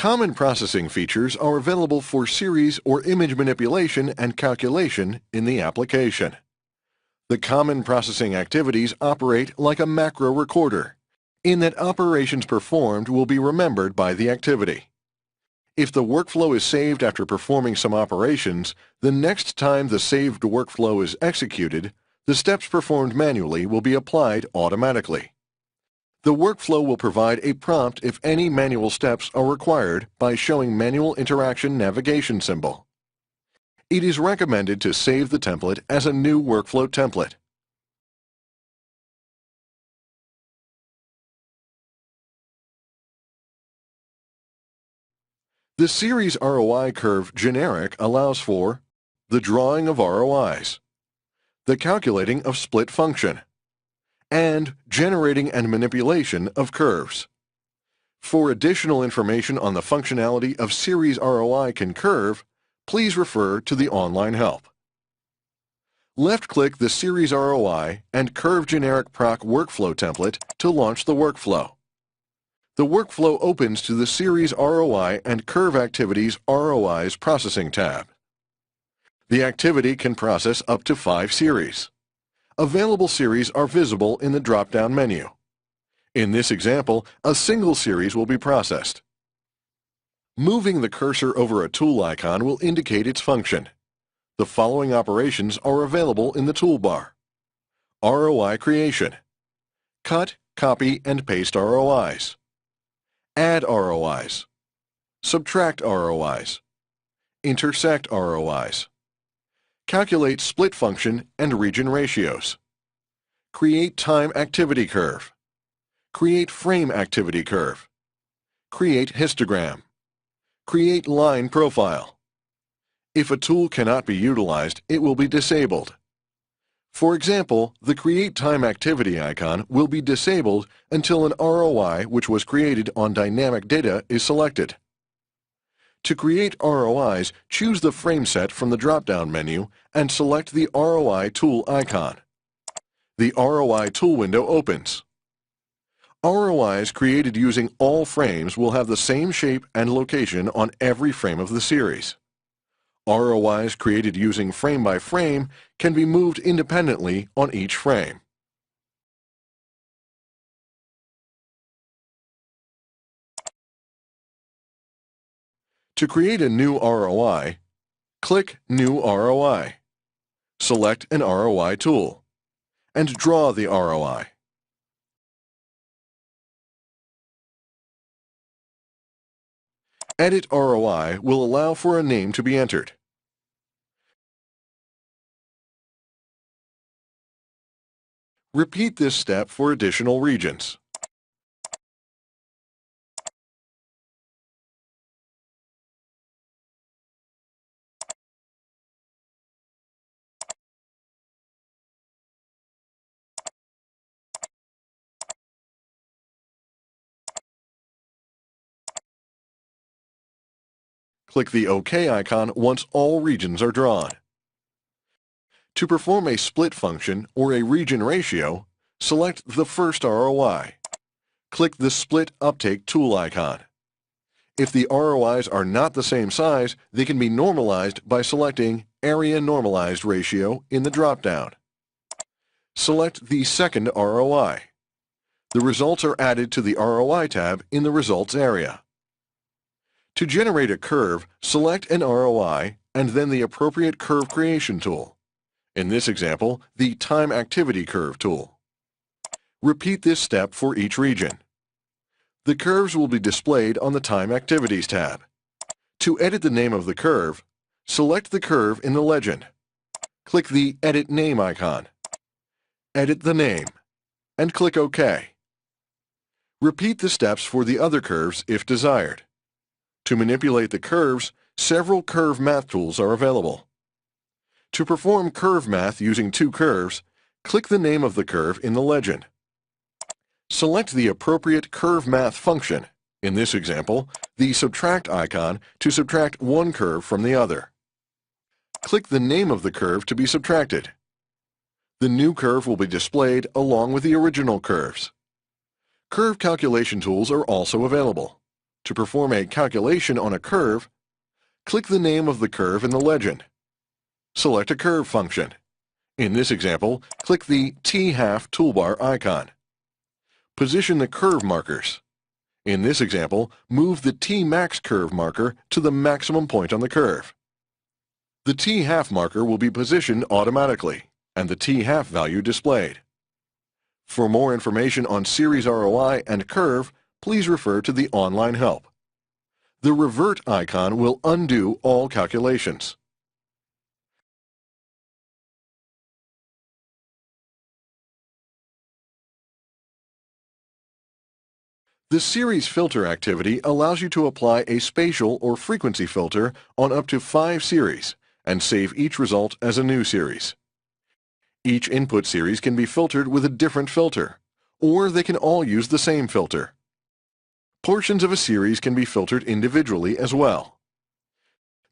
Common processing features are available for series or image manipulation and calculation in the application. The common processing activities operate like a macro recorder, in that operations performed will be remembered by the activity. If the workflow is saved after performing some operations, the next time the saved workflow is executed, the steps performed manually will be applied automatically. The workflow will provide a prompt if any manual steps are required by showing manual interaction navigation symbol. It is recommended to save the template as a new workflow template. The series ROI curve generic allows for the drawing of ROIs, the calculating of split function, and generating and manipulation of curves. For additional information on the functionality of series ROI can curve, please refer to the online help. Left-click the series ROI and curve generic proc workflow template to launch the workflow. The workflow opens to the series ROI and curve activities ROIs processing tab. The activity can process up to 5 series. Available series are visible in the drop-down menu. In this example, a single series will be processed. Moving the cursor over a tool icon will indicate its function. The following operations are available in the toolbar: ROI creation, cut, copy, and paste ROIs, add ROIs, subtract ROIs, intersect ROIs, calculate split function and region ratios, create time activity curve, create frame activity curve, create histogram, create line profile. If a tool cannot be utilized, it will be disabled. For example, the Create Time Activity icon will be disabled until an ROI which was created on dynamic data is selected. To create ROIs, choose the frame set from the drop-down menu and select the ROI tool icon. The ROI tool window opens. ROIs created using all frames will have the same shape and location on every frame of the series. ROIs created using frame by frame can be moved independently on each frame. To create a new ROI, click New ROI. Select an ROI tool and draw the ROI. Edit ROI will allow for a name to be entered. Repeat this step for additional regions. Click the OK icon once all regions are drawn. To perform a split function or a region ratio, select the first ROI. Click the Split Uptake tool icon. If the ROIs are not the same size, they can be normalized by selecting Area Normalized Ratio in the drop-down. Select the second ROI. The results are added to the ROI tab in the Results area. To generate a curve, select an ROI and then the appropriate curve creation tool. In this example, the Time Activity Curve tool. Repeat this step for each region. The curves will be displayed on the Time Activities tab. To edit the name of the curve, select the curve in the legend. Click the Edit Name icon. Edit the name, and click OK. Repeat the steps for the other curves if desired. To manipulate the curves, several curve math tools are available. To perform curve math using two curves, click the name of the curve in the legend. Select the appropriate curve math function, in this example, the Subtract icon, to subtract one curve from the other. Click the name of the curve to be subtracted. The new curve will be displayed along with the original curves. Curve calculation tools are also available. To perform a calculation on a curve, click the name of the curve in the legend. Select a curve function. In this example, click the T-half toolbar icon. Position the curve markers. In this example, move the T-max curve marker to the maximum point on the curve. The T-half marker will be positioned automatically, and the T-half value displayed. For more information on series ROI and curve, please refer to the online help. The revert icon will undo all calculations. The series filter activity allows you to apply a spatial or frequency filter on up to 5 series and save each result as a new series. Each input series can be filtered with a different filter, or they can all use the same filter. Portions of a series can be filtered individually as well.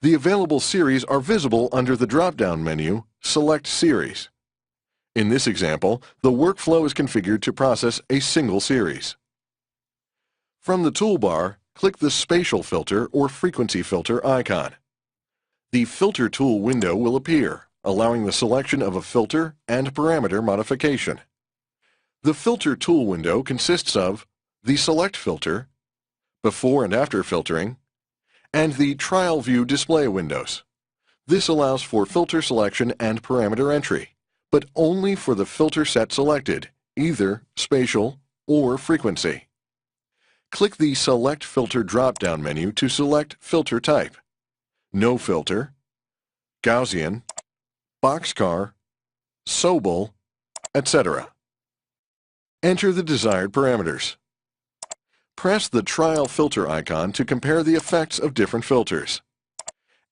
The available series are visible under the drop-down menu, Select Series. In this example, the workflow is configured to process a single series. From the toolbar, click the Spatial Filter or Frequency Filter icon. The Filter Tool window will appear, allowing the selection of a filter and parameter modification. The Filter Tool window consists of the Select filter, Before and After filtering, and the Trial View display windows. This allows for filter selection and parameter entry, but only for the filter set selected, either spatial or frequency. Click the Select Filter drop-down menu to select filter type, No Filter, Gaussian, Boxcar, Sobel, etc. Enter the desired parameters. Press the Trial Filter icon to compare the effects of different filters.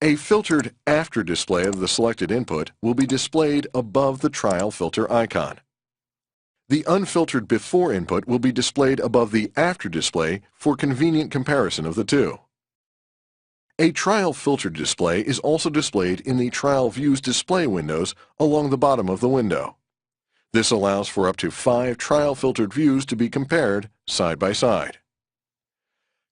A filtered after display of the selected input will be displayed above the Trial Filter icon. The unfiltered before input will be displayed above the after display for convenient comparison of the two. A trial filter display is also displayed in the Trial Views display windows along the bottom of the window. This allows for up to 5 trial filtered views to be compared side by side.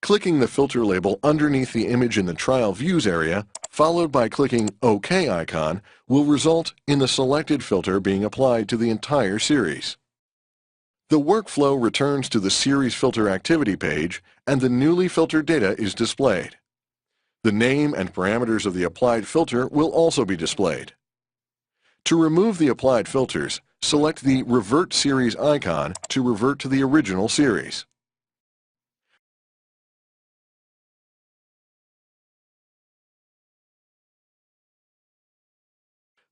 Clicking the filter label underneath the image in the Trial Views area, followed by clicking OK icon, will result in the selected filter being applied to the entire series. The workflow returns to the Series Filter Activity page, and the newly filtered data is displayed. The name and parameters of the applied filter will also be displayed. To remove the applied filters, select the Revert Series icon to revert to the original series.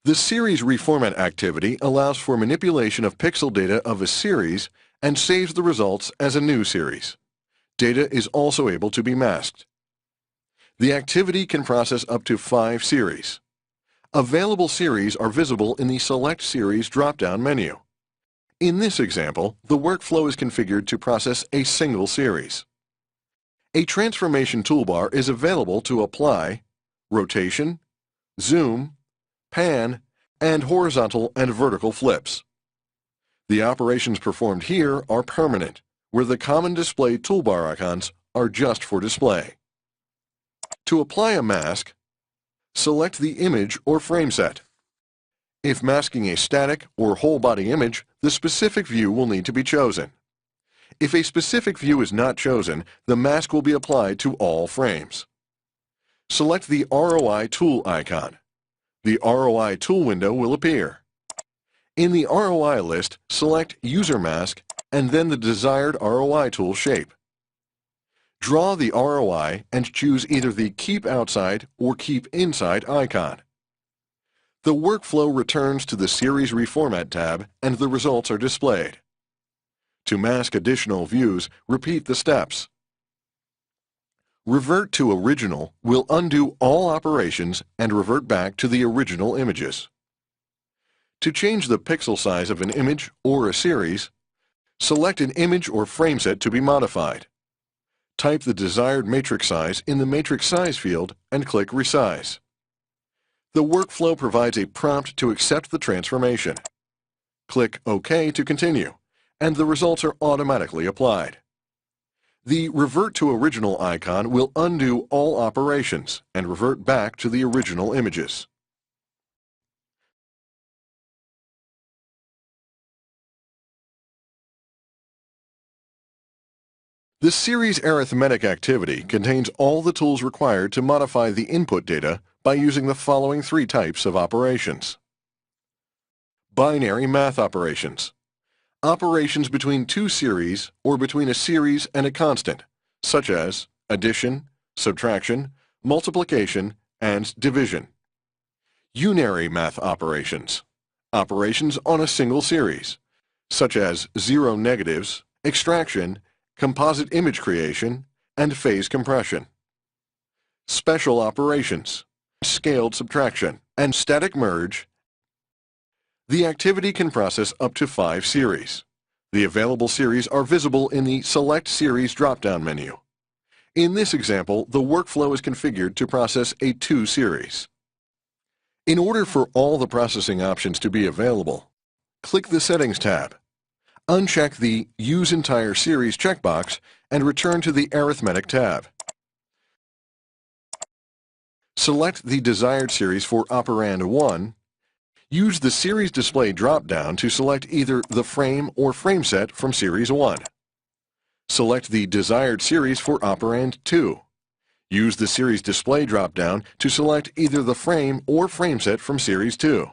The Series Reformat activity allows for manipulation of pixel data of a series and saves the results as a new series. Data is also able to be masked. The activity can process up to 5 series. Available series are visible in the Select Series drop-down menu. In this example, the workflow is configured to process a single series. A transformation toolbar is available to apply rotation, zoom, pan, and horizontal and vertical flips. The operations performed here are permanent, where the common display toolbar icons are just for display. To apply a mask, select the image or frame set. If masking a static or whole body image, the specific view will need to be chosen. If a specific view is not chosen, the mask will be applied to all frames. Select the ROI tool icon. The ROI tool window will appear. In the ROI list, select User Mask and then the desired ROI tool shape. Draw the ROI and choose either the Keep Outside or Keep Inside icon. The workflow returns to the Series Reformat tab and the results are displayed. To mask additional views, repeat the steps. Revert to Original will undo all operations and revert back to the original images. To change the pixel size of an image or a series, select an image or frame set to be modified. Type the desired matrix size in the Matrix Size field and click Resize. The workflow provides a prompt to accept the transformation. Click OK to continue, and the results are automatically applied. The Revert to Original icon will undo all operations and revert back to the original images. The series arithmetic activity contains all the tools required to modify the input data by using the following three types of operations. Binary math operations. Operations between two series or between a series and a constant, such as addition, subtraction, multiplication, and division. Unary math operations. Operations on a single series, such as zero negatives, extraction, composite image creation, and phase compression. Special operations, scaled subtraction, and static merge. The activity can process up to 5 series. The available series are visible in the Select Series drop-down menu. In this example, the workflow is configured to process a 2 series. In order for all the processing options to be available, click the Settings tab. Uncheck the Use Entire Series checkbox and return to the Arithmetic tab. Select the desired series for operand 1. Use the Series Display drop-down to select either the frame or frame set from Series 1. Select the desired series for operand 2. Use the Series Display drop-down to select either the frame or frame set from Series 2.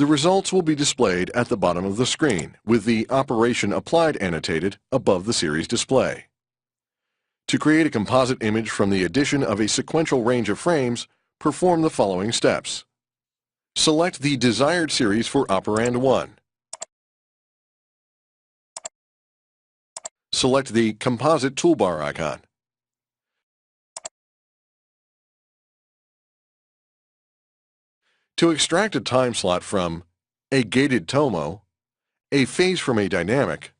The results will be displayed at the bottom of the screen, with the operation applied annotated above the series display. To create a composite image from the addition of a sequential range of frames, perform the following steps. Select the desired series for operand 1. Select the Composite toolbar icon. To extract a time slot from a gated tomo, a phase from a dynamic,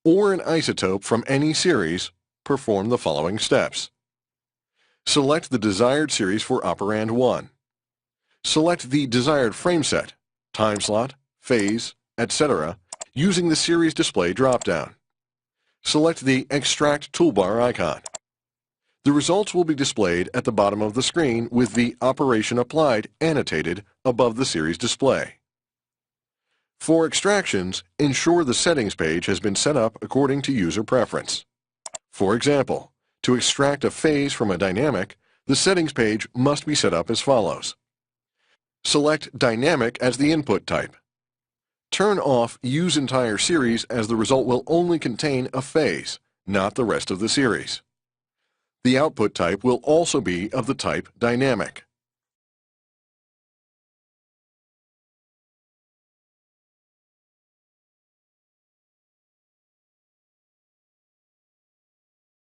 or an isotope from any series, perform the following steps. Select the desired series for operand 1. Select the desired frame set, time slot, phase, etc. using the Series Display drop-down. Select the Extract toolbar icon. The results will be displayed at the bottom of the screen with the operation applied annotated above the series display. For extractions, ensure the settings page has been set up according to user preference. For example, to extract a phase from a dynamic, the settings page must be set up as follows. Select Dynamic as the input type. Turn off Use Entire Series as the result will only contain a phase, not the rest of the series. The output type will also be of the type Dynamic.